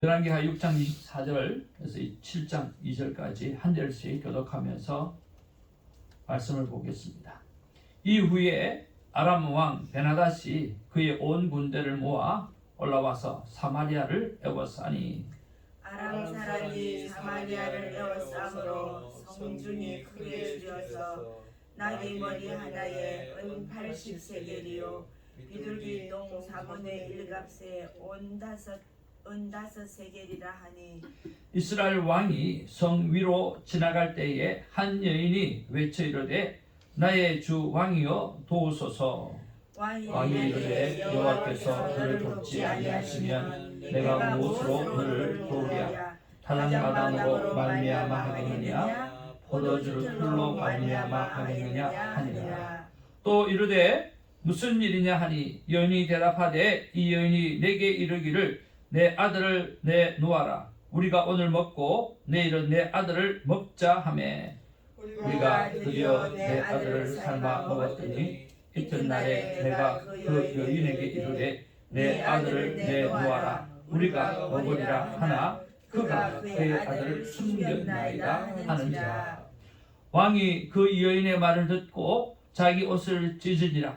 열왕기하 6장 24절에서 7장 2절까지 한 절씩 교독하면서 말씀을 보겠습니다. 이후에 아람 왕 베나닷이 그의 온 군대를 모아 올라와서 사마리아를 에워싸니 아람 사람이 사마리아를 에워싸므로 성중이 크게 줄여서 나귀 머리 하나에 은 80세겔이요 비둘기 똥 4분의 1값에 은 5세겔이라 하니 이스라엘 왕이 성 위로 지나갈 때에 한 여인이 외쳐 이르되 나의 주 왕이여 도우소서. 왕이 이르되 여호와께서 너를 돕지 아니하시면 내가 무엇으로 너를 도우랴? 타작마당으로 말미암아 하겠느냐? 포도주를 풀로 말미암아 하겠느냐 하니라. 또 이르되 무슨 일이냐 하니 여인이 대답하되 이 여인이 내게 이르기를 내 아들을 내놓아라. 우리가 오늘 먹고 내일은 내 아들을 먹자 하매 우리가 드디어 내 아들을 삶아 먹었더니 이튿날에 내가 그 여인에게 이르되 내 아들을 내놓아라. 우리가 먹으리라 하나 그가 그의 아들을 숨겼나이다 하는지라. 왕이 그 여인의 말을 듣고 자기 옷을 찢으니라.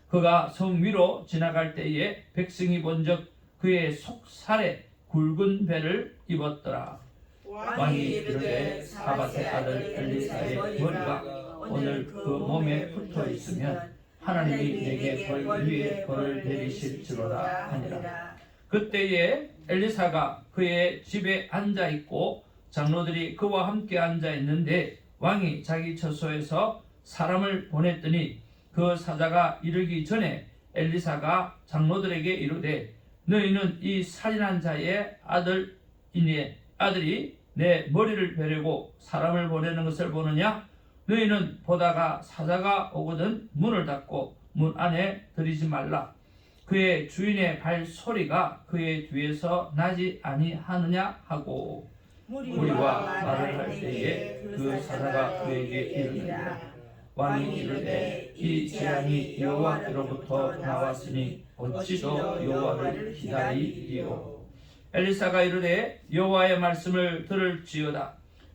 그가 성 위로 지나갈 때에 백성이 본즉 그의 속살에 굵은 배를 입었더라. 왕이 이르되 사밧의 아들 엘리사의 머리가 오늘 그 몸에 붙어 있으면 하나님이 내게 벌 위에 벌을 내리실지로다 하니라. 그때에 엘리사가 그의 집에 앉아 있고 장로들이 그와 함께 앉아 있는데 왕이 자기 처소에서 사람을 보냈더니 그 사자가 이르기 전에 엘리사가 장로들에게 이르되 너희는 이 살인한 자의 아들이 내 머리를 베려고 사람을 보내는 것을 보느냐? 너희는 보다가 사자가 오거든 문을 닫고 문 안에 들이지 말라. 그의 주인의 발소리가 그의 뒤에서 나지 아니하느냐 하고 무리와 말을 할 때에 그 사자가 그에게 이르니라. 왕이 이르되 이 재앙이 여호와께로부터 나왔으니 어찌도 여호와를 기다리리요. 엘리사가 이르되 여호와의 말씀을 들을지어다.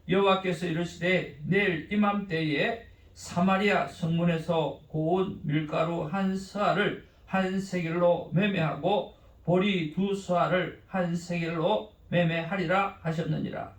여호와께서 이르시되 내일 이맘때에 사마리아 성문에서 고운 밀가루 한 서알을 한 세겔로 매매하고 보리 두 서알을 한 세겔로 매매하리라 하셨느니라.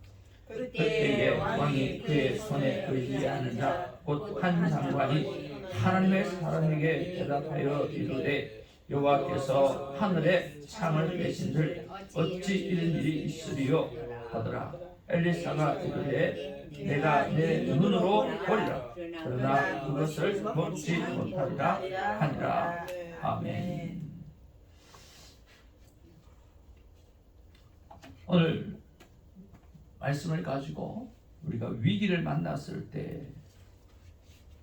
그때에 왕이 그의 손에 들지 않은 자 곧 한 장관이 하나님의 사람에게 대답하여 이르되 여호와께서 하늘에 창을 내신들 어찌 이런 일이 있으리요 하더라. 엘리사가 이르되 내가 내 눈으로 보리라. 그러나 그것을 먹지 못하리라 하니라. 아멘. 오늘 말씀을 가지고 우리가 위기를 만났을 때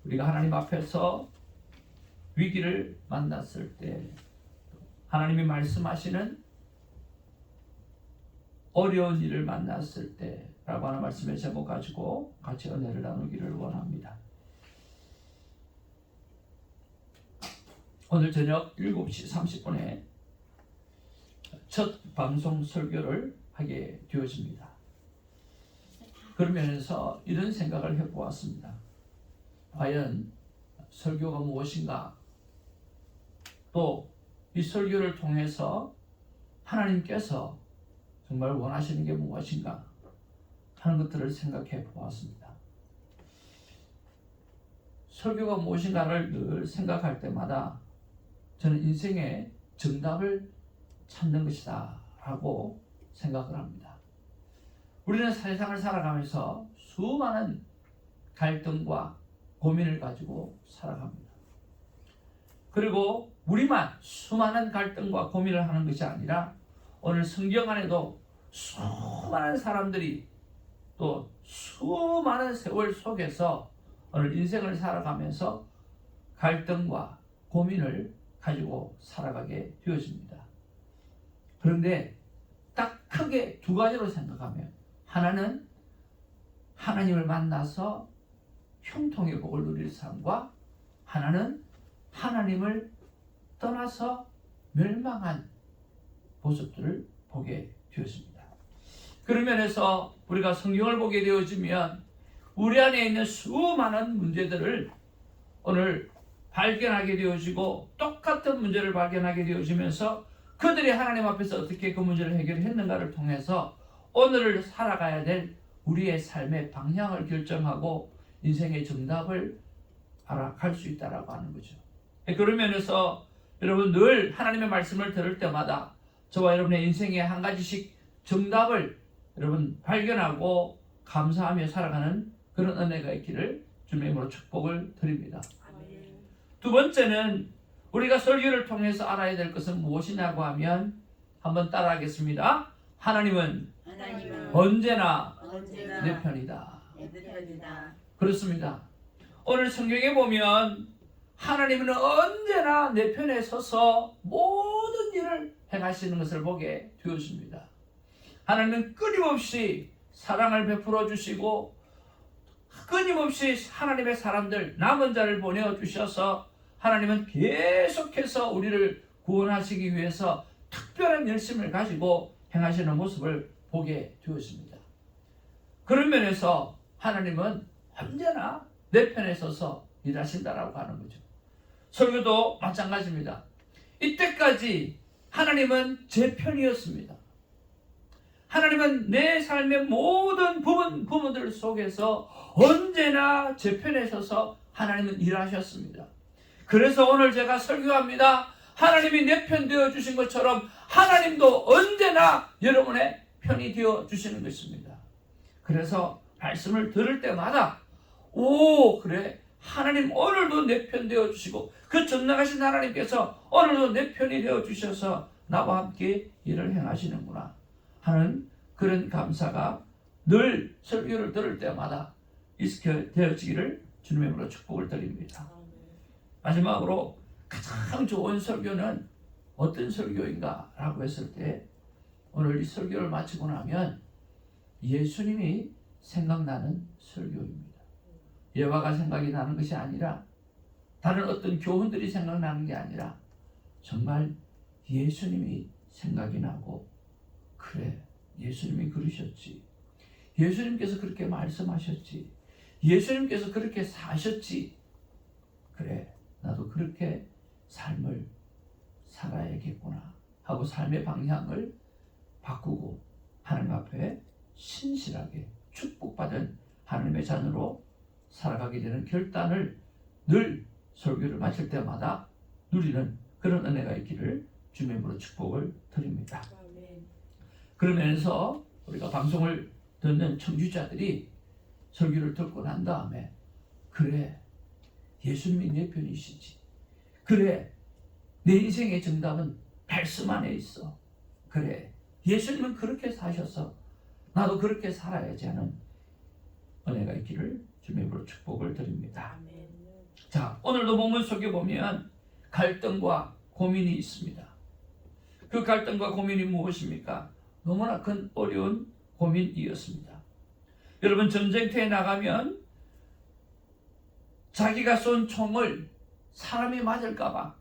우리가 하나님 앞에서 위기를 만났을 때 하나님이 말씀하시는 어려운 일을 만났을 때 라고 하는 말씀의 제목 가지고 같이 은혜를 나누기를 원합니다. 오늘 저녁 7시 30분에 첫 방송 설교를 하게 되어집니다. 그러면서 이런 생각을 해보았습니다. 과연 설교가 무엇인가? 또 이 설교를 통해서 하나님께서 정말 원하시는 게 무엇인가 하는 것들을 생각해 보았습니다. 설교가 무엇인가를 늘 생각할 때마다 저는 인생의 정답을 찾는 것이다 라고 생각을 합니다. 우리는 세상을 살아가면서 수많은 갈등과 고민을 가지고 살아갑니다. 그리고 우리만 수많은 갈등과 고민을 하는 것이 아니라 오늘 성경 안에도 수많은 사람들이 또 수많은 세월 속에서 오늘 인생을 살아가면서 갈등과 고민을 가지고 살아가게 되어집니다. 그런데 딱 크게 두 가지로 생각하면 하나는 하나님을 만나서 형통의 복을 누릴 삶과 하나는 하나님을 떠나서 멸망한 모습들을 보게 되었습니다. 그런 면에서 우리가 성경을 보게 되어지면 우리 안에 있는 수많은 문제들을 오늘 발견하게 되어지고 똑같은 문제를 발견하게 되어지면서 그들이 하나님 앞에서 어떻게 그 문제를 해결했는가를 통해서 오늘을 살아가야 될 우리의 삶의 방향을 결정하고 인생의 정답을 알아갈 수 있다라고 하는 거죠. 그런 면에서 여러분 늘 하나님의 말씀을 들을 때마다 저와 여러분의 인생에 한 가지씩 정답을 여러분 발견하고 감사하며 살아가는 그런 은혜가 있기를 주님의 이름으로 축복을 드립니다. 두 번째는 우리가 설교를 통해서 알아야 될 것은 무엇이냐고 하면 한번 따라하겠습니다. 하나님은 언제나 내 편이다. 그렇습니다. 오늘 성경에 보면 하나님은 언제나 내 편에 서서 모든 일을 행하시는 것을 보게 되었습니다. 하나님은 끊임없이 사랑을 베풀어 주시고 끊임없이 하나님의 사람들 남은 자를 보내어 주셔서 하나님은 계속해서 우리를 구원하시기 위해서 특별한 열심을 가지고 행하시는 모습을 보게 되었습니다. 그런 면에서 하나님은 언제나 내 편에 서서 일하신다라고 하는 거죠. 설교도 마찬가지입니다. 이때까지 하나님은 제 편이었습니다. 하나님은 내 삶의 모든 부분들 속에서 언제나 제 편에 서서 하나님은 일하셨습니다. 그래서 오늘 제가 설교합니다. 하나님이 내 편 되어 주신 것처럼 하나님도 언제나 여러분의 편이 되어 주시는 것입니다. 그래서 말씀을 들을 때마다 그래 하나님 오늘도 내 편 되어 주시고 그 전능하신 하나님께서 오늘도 내 편이 되어 주셔서 나와 함께 일을 행하시는구나 하는 그런 감사가 늘 설교를 들을 때마다 있게 되어지기를 주님의 이름으로 축복을 드립니다. 마지막으로 가장 좋은 설교는 어떤 설교인가 라고 했을 때 오늘 이 설교를 마치고 나면 예수님이 생각나는 설교입니다. 예화가 생각이 나는 것이 아니라 다른 어떤 교훈들이 생각나는 게 아니라 정말 예수님이 생각이 나고 그래 예수님이 그러셨지. 예수님께서 그렇게 말씀하셨지. 예수님께서 그렇게 사셨지. 그래 나도 그렇게 삶을 살아야겠구나 하고 삶의 방향을 바꾸고 하나님 앞에 신실하게 축복받은 하나님의 자녀로 살아가게 되는 결단을 늘 설교를 마칠 때마다 누리는 그런 은혜가 있기를 주님의 이름으로 축복을 드립니다. 그러면서 우리가 방송을 듣는 청취자들이 설교를 듣고 난 다음에 그래 예수님이 내 편이시지. 그래 내 인생의 정답은 말씀 안에 있어. 그래 예수님은 그렇게 사셔서 나도 그렇게 살아야지 하는 은혜가 있기를 주님의 이름으로 축복을 드립니다. 자, 오늘도 본문 속에 보면 갈등과 고민이 있습니다. 그 갈등과 고민이 무엇입니까? 너무나 큰 어려운 고민이었습니다. 여러분 전쟁터에 나가면 자기가 쏜 총을 사람이 맞을까봐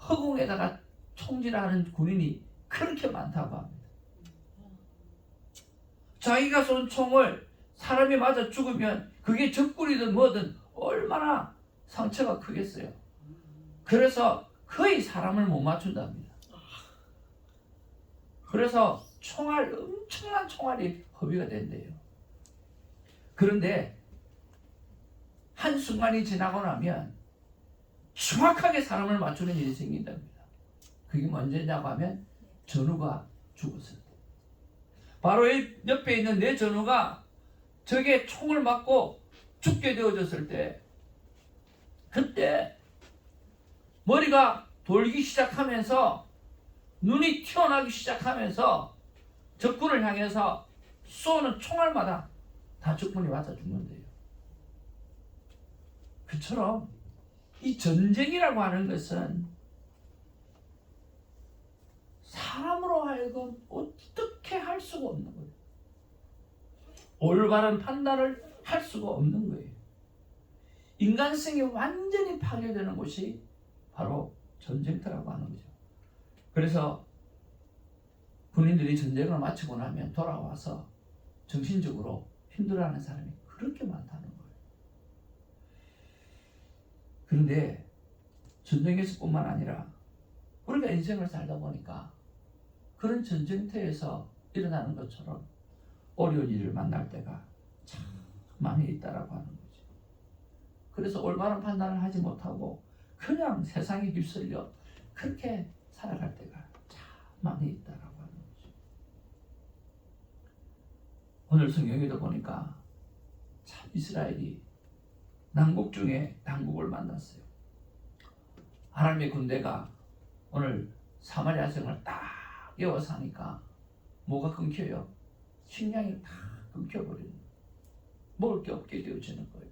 허공에다가 총질하는 군인이 그렇게 많다고 합니다. 자기가 쏜 총을 사람이 맞아 죽으면 그게 적군이든 뭐든 얼마나 상처가 크겠어요. 그래서 거의 사람을 못 맞춘답니다. 그래서 엄청난 총알이 허비가 된대요. 그런데 한순간이 지나고 나면 정확하게 사람을 맞추는 일이 생긴답니다. 그게 언제냐고 하면 전우가 죽었을 때. 바로 옆에 있는 내 전우가 적의 총을 맞고 죽게 되어졌을 때 그때 머리가 돌기 시작하면서 눈이 튀어나오기 시작하면서 적군을 향해서 쏘는 총알마다 다 적군이 맞아 죽는데요. 그처럼 이 전쟁이라고 하는 것은 사람으로 하여금 어떻게 할 수가 없는 거예요. 올바른 판단을 할 수가 없는 거예요. 인간성이 완전히 파괴되는 곳이 바로 전쟁터라고 하는 거죠. 그래서 군인들이 전쟁을 마치고 나면 돌아와서 정신적으로 힘들어하는 사람이 그렇게 많다는 거예요. 그런데 전쟁에서뿐만 아니라 우리가 인생을 살다 보니까 그런 전쟁터에서 일어나는 것처럼 어려운 일을 만날 때가 참 많이 있다라고 하는 거죠. 그래서 올바른 판단을 하지 못하고 그냥 세상에 휩쓸려 그렇게 살아갈 때가 참 많이 있다라고 하는 거죠. 오늘 성경에도 보니까 참 이스라엘이 남국 중에 당국을 만났어요. 하나님의 군대가 오늘 사마리아 성을 딱 에워싸 하니까 뭐가 끊겨요? 식량이 다 끊겨버리는 거예요. 먹을 게 없게 되어지는 거예요.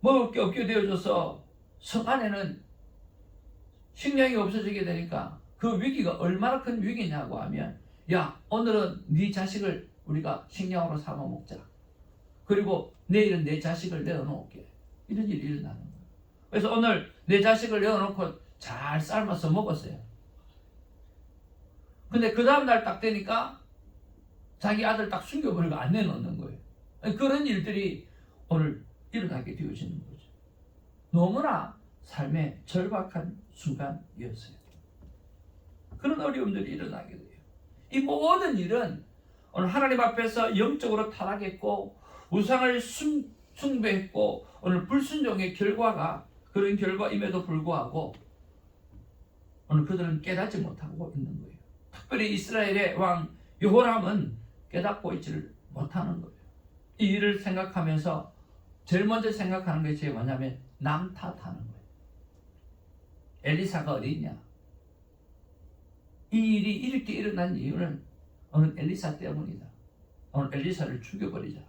먹을 게 없게 되어져서 성 안에는 식량이 없어지게 되니까 그 위기가 얼마나 큰 위기냐고 하면, 야, 오늘은 네 자식을 우리가 식량으로 삼아 먹자. 그리고 내일은 내 자식을 내어놓을게. 이런 일이 일어나는 거예요. 그래서 오늘 내 자식을 내어놓고 잘 삶아서 먹었어요. 근데 그 다음날 딱 되니까 자기 아들 딱 숨겨버리고 안 내놓는 거예요. 그런 일들이 오늘 일어나게 되어지는 거죠. 너무나 삶의 절박한 순간이었어요. 그런 어려움들이 일어나게 돼요. 이 모든 일은 오늘 하나님 앞에서 영적으로 타락했고 우상을 숭배했고 오늘 불순종의 결과가 그런 결과임에도 불구하고 오늘 그들은 깨닫지 못하고 있는 거예요. 특별히 이스라엘의 왕 여호람은 깨닫고 있지를 못하는 거예요. 이 일을 생각하면서 제일 먼저 생각하는 것이 뭐냐면 남 탓하는 거예요. 엘리사가 어디 있냐? 이 일이 이렇게 일어난 이유는 오늘 엘리사 때문이다. 오늘 엘리사를 죽여버리자.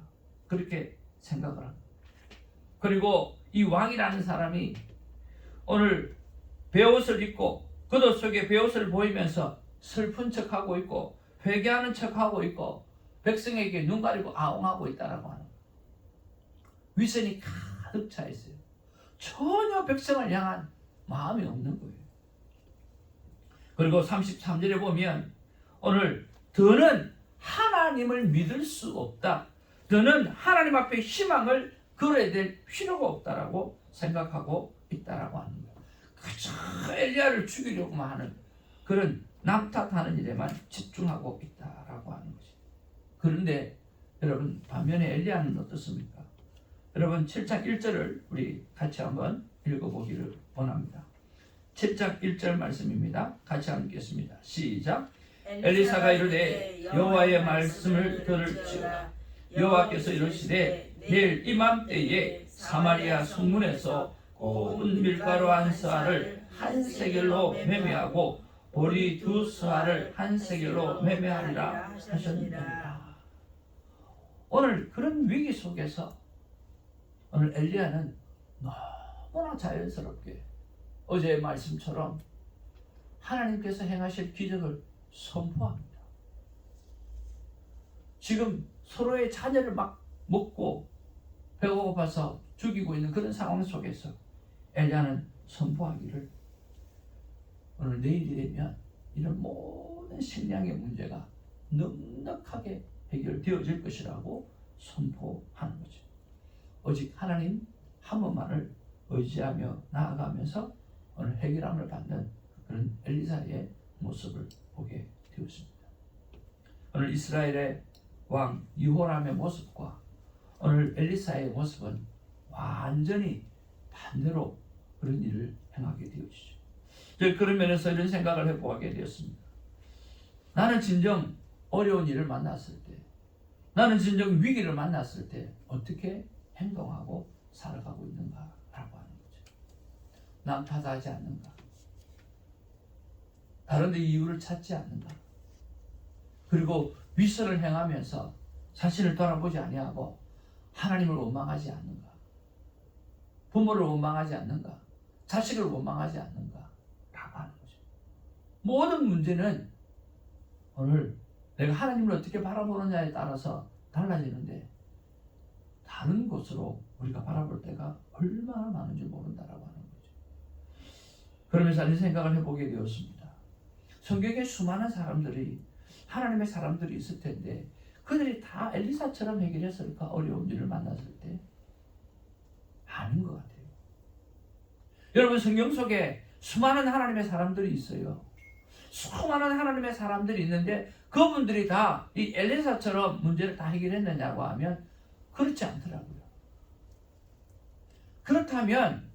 그렇게 생각을 합니다. 그리고 이 왕이라는 사람이 오늘 베옷을 입고 겉옷 속에 베옷을 보이면서 슬픈 척하고 있고 회개하는 척하고 있고 백성에게 눈 가리고 아웅하고 있다라고 하는 거예요. 위선이 가득 차 있어요. 전혀 백성을 향한 마음이 없는 거예요. 그리고 33절에 보면 오늘 더는 하나님을 믿을 수 없다. 더는 하나님 앞에 희망을 걸어야 될 필요가 없다라고 생각하고 있다라고 하는 거예요. 그저 엘리야를 죽이려고만 하는 그런 남 탓하는 일에만 집중하고 있다라고 하는 거죠. 그런데 여러분 반면에 엘리야는 어떻습니까? 여러분 7장 1절을 우리 같이 한번 읽어보기를 원합니다. 7장 1절 말씀입니다. 같이 한번 읽겠습니다. 시작. 엘리사가 이르되 여호와의 말씀을 들을지어다. 여호와께서 이르시되 내일 이맘때에 사마리아 성문에서 고운 밀가루 한 스아를 한 세겔로 매매하고 보리 두 스아를 한 세겔로 매매하리라 하셨느니라. 오늘 그런 위기 속에서 오늘 엘리야는 너무나 자연스럽게 어제의 말씀처럼 하나님께서 행하실 기적을 선포합니다. 지금 서로의 자녀를 막 먹고 배가 고파서 죽이고 있는 그런 상황 속에서 엘리야는 선포하기를 오늘 내일이 되면 이런 모든 식량의 문제가 넉넉하게 해결되어질 것이라고 선포하는 거죠. 오직 하나님 한 분만을 의지하며 나아가면서 오늘 해결함을 받는 그런 엘리사의 모습을 보게 되었습니다. 오늘 이스라엘의 왕 여호람의 모습과 오늘 엘리사의 모습은 완전히 반대로 그런 일을 행하게 되어지죠. 그런 면에서 이런 생각을 해보게 되었습니다. 나는 진정 어려운 일을 만났을 때, 나는 진정 위기를 만났을 때 어떻게 행동하고 살아가고 있는가라고 하는 거죠. 남 탓하지 않는가? 다른 데 이유를 찾지 않는가? 그리고 위선을 행하면서 자신을 돌아보지 아니하고 하나님을 원망하지 않는가? 부모를 원망하지 않는가? 자식을 원망하지 않는가? 라고 하는 거죠. 모든 문제는 오늘 내가 하나님을 어떻게 바라보느냐에 따라서 달라지는데 다른 곳으로 우리가 바라볼 때가 얼마나 많은지 모른다라고 하는 거죠. 그러면서 이런 생각을 해보게 되었습니다. 성경에 수많은 사람들이 하나님의 사람들이 있을 텐데 그들이 다 엘리사처럼 해결했을까? 어려운 일을 만났을 때 아닌 것 같아요. 여러분, 성경 속에 수많은 하나님의 사람들이 있어요. 수많은 하나님의 사람들이 있는데 그분들이 다 이 엘리사처럼 문제를 다 해결했느냐고 하면 그렇지 않더라고요. 그렇다면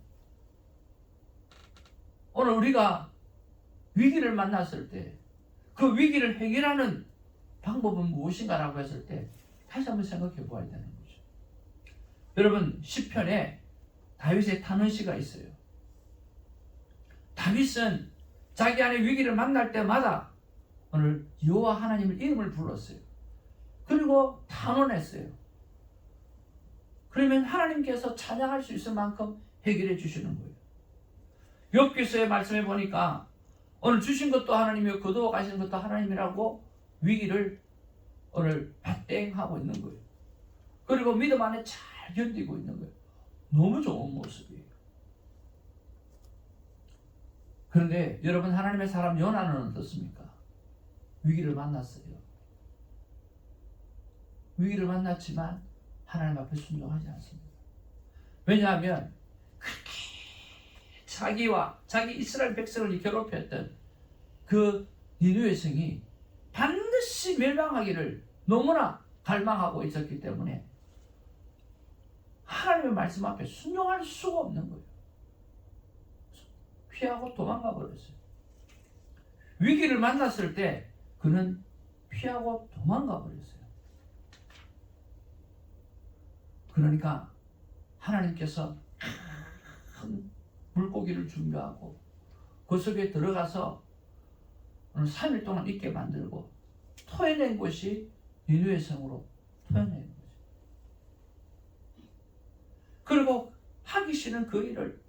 오늘 우리가 위기를 만났을 때 그 위기를 해결하는 방법은 무엇인가라고 했을 때 다시 한번 생각해 보아야 되는 거죠. 여러분, 시편에 다윗의 탄원시가 있어요. 다윗은 자기 안에 위기를 만날 때마다 오늘 여호와 하나님을 이름을 불렀어요. 그리고 탄원했어요. 그러면 하나님께서 찬양할 수 있을 만큼 해결해 주시는 거예요. 욥기서의 말씀에 보니까 오늘 주신 것도 하나님이고 거두어 가시는 것도 하나님이라고 위기를 오늘 발땡하고 있는 거예요. 그리고 믿음 안에 잘 견디고 있는 거예요. 너무 좋은 모습이에요. 그런데 여러분, 하나님의 사람 요나는 어떻습니까? 위기를 만났어요. 위기를 만났지만 하나님 앞에 순종하지 않습니다. 왜냐하면 그렇게 자기와 자기 이스라엘 백성을 괴롭혔던 그 니느웨 성이 반드시 멸망하기를 너무나 갈망하고 있었기 때문에 하나님의 말씀 앞에 순종할 수가 없는 거예요. 피하고 도망가 버렸어요. 위기를 만났을 때 그는 피하고 도망가 버렸어요. 그러니까 하나님께서 큰 물고기를 준비하고 그 속에 들어가서 오늘 3일 동안 있게 만들고 토해낸 곳이 니느웨 성으로 토해낸 거죠. 그리고 하기 싫은 그 일을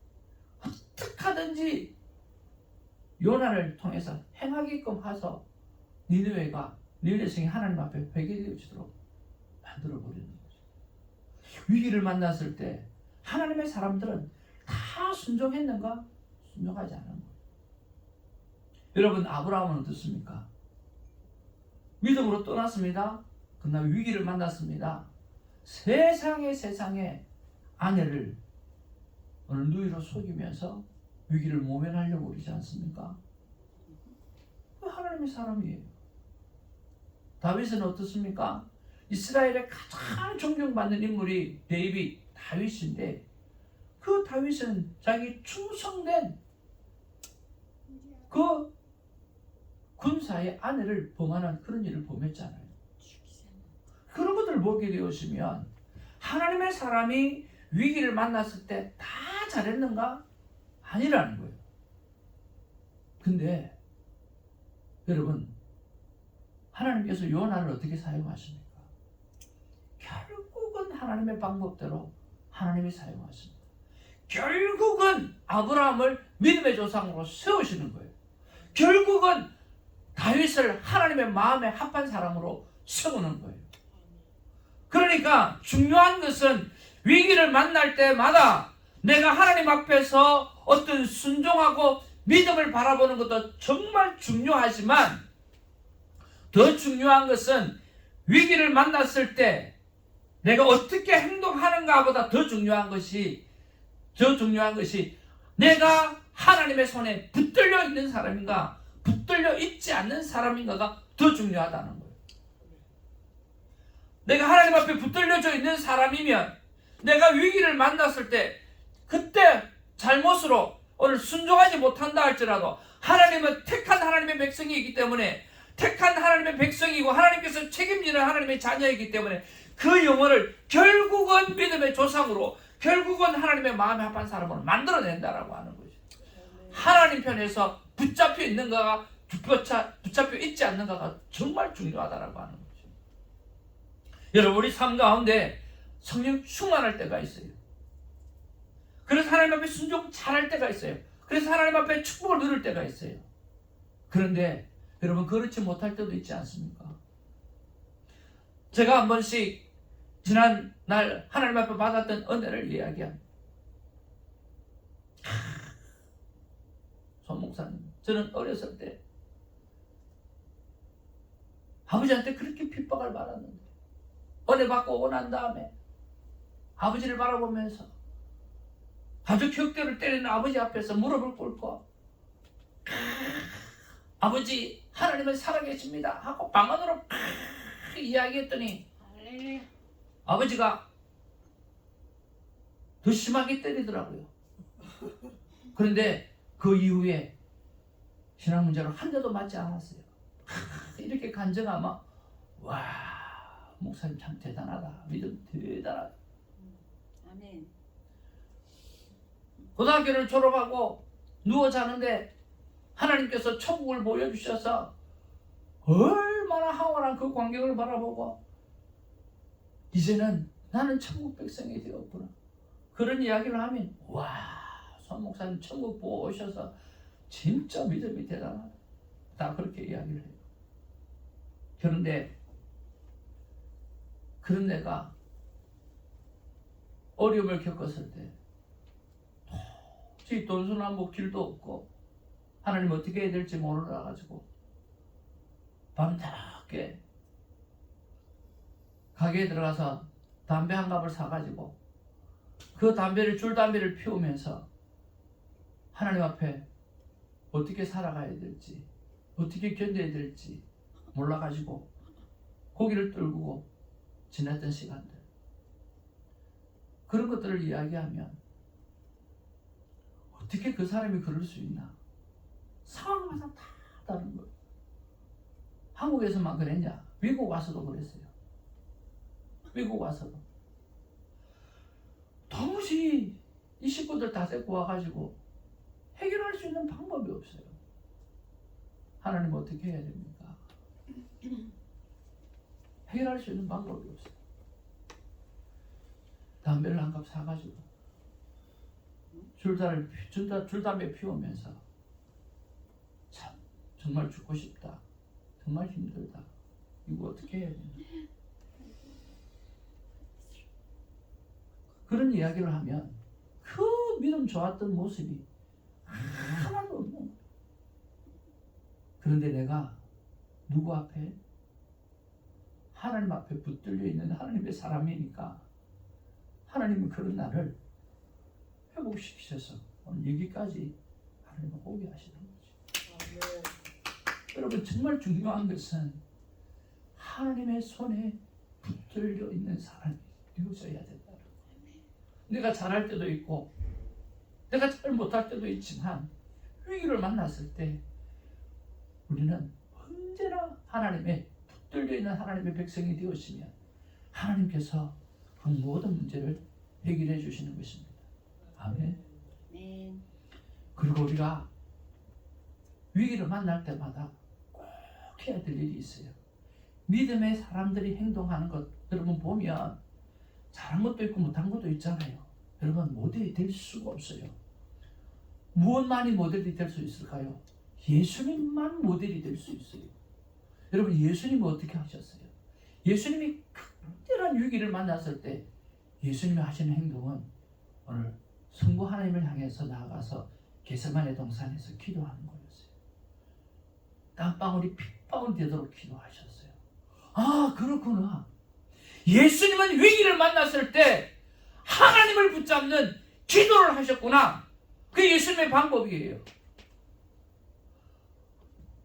어떻게 하든지 요나를 통해서 행하게끔 해서 니느웨 성이 하나님 앞에 회개되어지도록 만들어버리는 거죠. 위기를 만났을 때 하나님의 사람들은 다 순종했는가? 순종하지 않은 거예요. 여러분, 아브라함은 어떻습니까? 믿음으로 떠났습니다. 그러나 위기를 만났습니다. 세상에 아내를 오늘 누이로 속이면서 위기를 모면하려고 그러지 않습니까? 하나님의 사람이에요. 다윗은 어떻습니까? 이스라엘의 가장 존경받는 인물이 다윗인데 그 다윗은 자기 충성된 그 군사의 아내를 범하는 그런 일을 범했잖아요. 그런 것들을 보게 되었으면 하나님의 사람이 위기를 만났을 때 다 잘했는가? 아니라는 거예요. 근데 여러분, 하나님께서 요나를 어떻게 사용하십니까? 결국은 하나님의 방법대로 하나님이 사용하십니다. 결국은 아브라함을 믿음의 조상으로 세우시는 거예요. 결국은 다윗을 하나님의 마음에 합한 사람으로 세우는 거예요. 그러니까 중요한 것은 위기를 만날 때마다 내가 하나님 앞에서 어떤 순종하고 믿음을 바라보는 것도 정말 중요하지만 더 중요한 것은 위기를 만났을 때 내가 어떻게 행동하는가 보다 더 중요한 것이 내가 하나님의 손에 붙들려 있는 사람인가 붙들려 있지 않는 사람인가가 더 중요하다는 거예요. 내가 하나님 앞에 붙들려져 있는 사람이면 내가 위기를 만났을 때 그때 잘못으로 오늘 순종하지 못한다 할지라도 하나님은 택한 하나님의 백성이기 때문에 택한 하나님의 백성이고 하나님께서 책임지는 하나님의 자녀이기 때문에 그 영혼을 결국은 믿음의 조상으로 결국은 하나님의 마음에 합한 사람으로 만들어낸다라고 하는 거죠. 하나님 편에서 붙잡혀 있는가가 붙잡혀 있지 않는가가 정말 중요하다라고 하는 거죠. 여러분, 우리 삶 가운데 성령 충만할 때가 있어요. 그래서 하나님 앞에 순종 잘할 때가 있어요. 그래서 하나님 앞에 축복을 누릴 때가 있어요. 그런데 여러분, 그렇지 못할 때도 있지 않습니까? 제가 한 번씩 지난 날 하나님 앞에 받았던 은혜를 이야기합니다. 손 목사님, 저는 어렸을 때 아버지한테 그렇게 핍박을 받았는데 은혜 받고 오고 난 다음에 아버지를 바라보면서 가족 격대를 때리는 아버지 앞에서 무릎을 꿇고 아버지 하나님은 살아계십니다 하고 방언으로 이야기했더니 아버지가 더 심하게 때리더라고요. 그런데 그 이후에 신앙 문제로 한 대도 맞지 않았어요. 이렇게 간증하면 와, 목사님 참 대단하다, 믿음 대단하다. 아멘. 고등학교를 졸업하고 누워 자는데 하나님께서 천국을 보여주셔서 얼마나 황홀한 그 광경을 바라보고 이제는 나는 천국 백성이 되었구나, 그런 이야기를 하면 와, 손 목사님 천국 보고 오셔서 진짜 믿음이 대단하다, 다 그렇게 이야기를 해요. 그런데 그런 내가 어려움을 겪었을 때 도저히 돈수나 뭐 길도 없고 하나님 어떻게 해야 될지 몰라가지고 밤늦게 가게에 들어가서 담배 한 갑을 사가지고 그 담배를 줄담배를 피우면서 하나님 앞에 어떻게 살아가야 될지, 어떻게 견뎌야 될지 몰라가지고 고개를 떨구고 지냈던 시간들, 그런 것들을 이야기하면 어떻게 그 사람이 그럴 수 있나, 상황마다 다 다른 거예요. 한국에서만 그랬냐, 미국 와서도 그랬어요. 미국 와서도 도무지 이 식구들 다 데리고 와가지고 해결할 수 있는 방법이 없어요. 하나님 어떻게 해야 됩니까? 해결할 수 있는 방법이 없어요. 담배를 한 갑 사가지고 줄담배 피우면서 참 정말 죽고 싶다, 정말 힘들다, 이거 어떻게 해야 되나, 그런 이야기를 하면 그 믿음 좋았던 모습이 하나도 없는 거예요. 그런데 내가 누구 앞에? 하나님 앞에 붙들려 있는 하나님의 사람이니까 하나님은 그런 나를 회복시키셔서 오늘 여기까지 하나님을 오게 하시는 거죠. 여러분, 정말 중요한 것은 하나님의 손에 붙들려 있는 사람이 되어져야 된다. 내가 잘할 때도 있고 내가 잘 못할 때도 있지만 위기를 만났을 때 우리는 언제나 하나님의 붙들려 있는 하나님의 백성이 되었으면 하나님께서 그 모든 문제를 해결해 주시는 것입니다. 아멘. 네. 그리고 우리가 위기를 만날 때마다 꼭 해야 될 일이 있어요. 믿음의 사람들이 행동하는 것 여러분 보면 잘한 것도 있고 못한 것도 있잖아요. 여러분, 모델이 될 수가 없어요. 무엇만이 모델이 될 수 있을까요? 예수님만 모델이 될 수 있어요. 여러분, 예수님은 어떻게 하셨어요? 예수님이 극렬한 위기를 만났을 때 예수님이 하시는 행동은 오늘 성부 하나님을 향해서 나아가서 겟세마네 동산에서 기도하는 거였어요. 땀방울이 핏방울 되도록 기도하셨어요. 아, 그렇구나. 예수님은 위기를 만났을 때 하나님을 붙잡는 기도를 하셨구나. 그게 예수님의 방법이에요.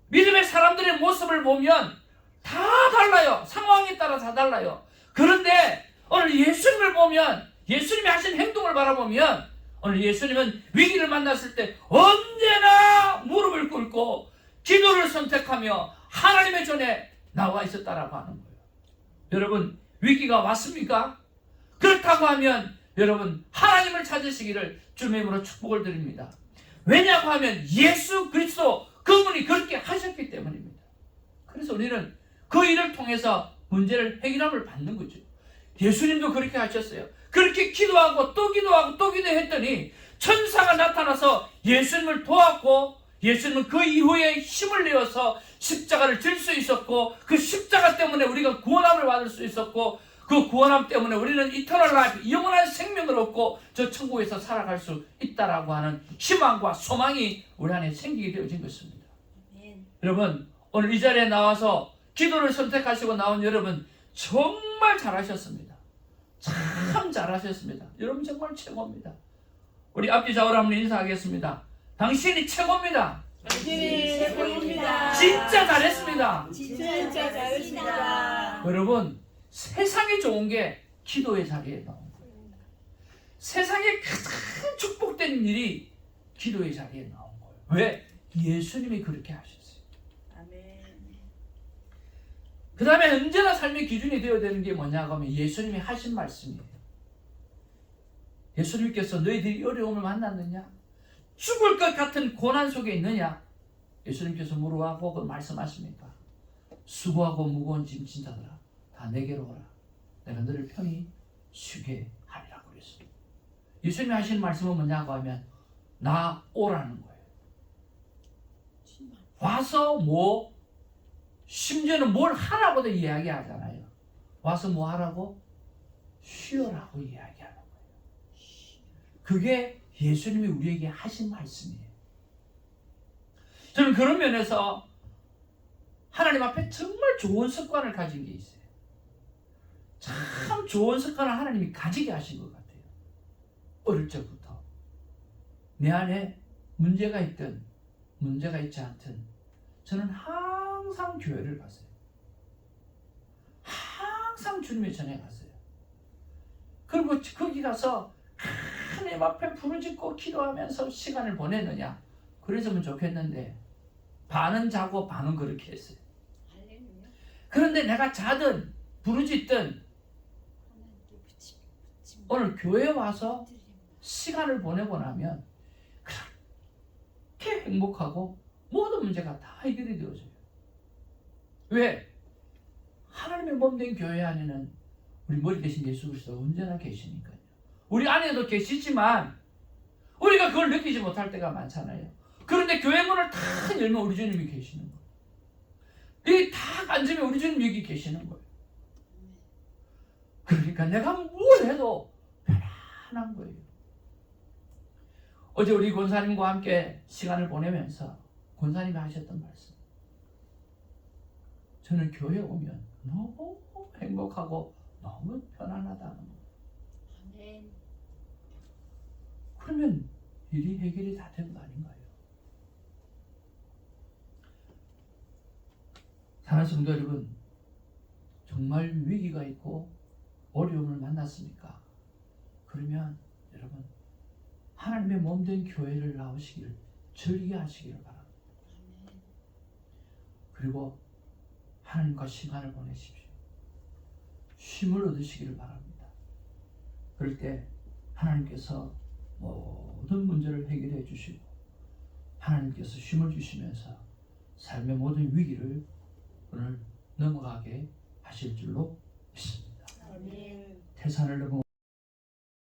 믿음의 사람들의 모습을 보면 다 달라요. 상황에 따라 다 달라요. 그런데 오늘 예수님을 보면, 예수님이 하신 행동을 바라보면 오늘 예수님은 위기를 만났을 때 언제나 무릎을 꿇고 기도를 선택하며 하나님의 전에 나와 있었다라고 하는 거예요. 여러분, 위기가 왔습니까? 그렇다고 하면 여러분, 하나님을 찾으시기를 주님의 이름으로 축복을 드립니다. 왜냐고 하면 예수 그리스도 그분이 그렇게 하셨기 때문입니다. 그래서 우리는 그 일을 통해서 문제를 해결함을 받는 거죠. 예수님도 그렇게 하셨어요. 그렇게 기도하고 또 기도하고 또 기도했더니 천사가 나타나서 예수님을 도왔고, 예수님은 그 이후에 힘을 내어서 십자가를 질 수 있었고, 그 십자가 때문에 우리가 구원함을 받을 수 있었고, 그 구원함 때문에 우리는 이터널 라이프, 영원한 생명을 얻고 저 천국에서 살아갈 수 있다라고 하는 희망과 소망이 우리 안에 생기게 되어진 것입니다. 아멘. 여러분, 오늘 이 자리에 나와서 기도를 선택하시고 나온 여러분 정말 잘하셨습니다. 참 잘하셨습니다. 여러분 정말 최고입니다. 우리 앞뒤 좌우로 한번 인사하겠습니다. 당신이 최고입니다. 당신이 최고입니다. 진짜 잘했습니다. 진짜 잘했습니다. 여러분 세상에 좋은 게 기도의 자리에 나온 거예요. 세상에 가장 축복된 일이 기도의 자리에 나온 거예요. 왜? 예수님이 그렇게 하셨어요. 아멘. 그 다음에 언제나 삶의 기준이 되어야 되는 게 뭐냐고 하면 예수님이 하신 말씀이에요. 예수님께서 너희들이 어려움을 만났느냐? 죽을 것 같은 고난 속에 있느냐? 예수님께서 물어보고 말씀하십니까? 수고하고 무거운 짐 진 자들아 다 내게로 오라. 내가 너를 편히 쉬게 하리라고 그랬습니다. 예수님이 하신 말씀은 뭐냐고 하면 나 오라는 거예요. 와서 뭐 심지어는 뭘 하라고도 이야기하잖아요. 와서 뭐 하라고? 쉬어라고 이야기하는 거예요. 그게 예수님이 우리에게 하신 말씀이에요. 저는 그런 면에서 하나님 앞에 정말 좋은 습관을 가진 게 있어요. 참 좋은 습관을 하나님이 가지게 하신 것 같아요. 어릴 적부터 내 안에 문제가 있든 문제가 있지 않든 저는 항상 교회를 갔어요. 항상 주님의 전에 갔어요. 그리고 거기 가서 하나님 앞에 부르짖고 기도하면서 시간을 보냈느냐? 그랬으면 좋겠는데 반은 자고 반은 그렇게 했어요. 그런데 내가 자든 부르짖든 오늘 교회에 와서 시간을 보내고 나면 그렇게 행복하고 모든 문제가 다 해결이 되어져요. 왜? 하나님의 몸된 교회 안에는 우리 머리 대신 예수 그리스도가 언제나 계시니까요. 우리 안에도 계시지만 우리가 그걸 느끼지 못할 때가 많잖아요. 그런데 교회 문을 다 열면 우리 주님이 계시는 거예요. 여기 다 앉으면 우리 주님 여기 계시는 거예요. 그러니까 내가 뭘 해도 편안한 거예요. 어제 우리 권사님과 함께 시간을 보내면서 권사님이 하셨던 말씀, 저는 교회 오면 너무 행복하고 너무 편안하다는 거예요. 아멘. 그러면 일이 해결이 다 된 거 아닌가요? 사랑하는 성도 여러분, 정말 위기가 있고 어려움을 만났습니까? 그러면 여러분 하나님의 몸된 교회를 나오시기를 즐겨하시기를 바랍니다. 그리고 하나님과 시간을 보내십시오. 쉼을 얻으시기를 바랍니다. 그럴 때 하나님께서 모든 문제를 해결해 주시고 하나님께서 쉼을 주시면서 삶의 모든 위기를 오늘 넘어가게 하실 줄로 믿습니다. 아멘. 태산을 넘어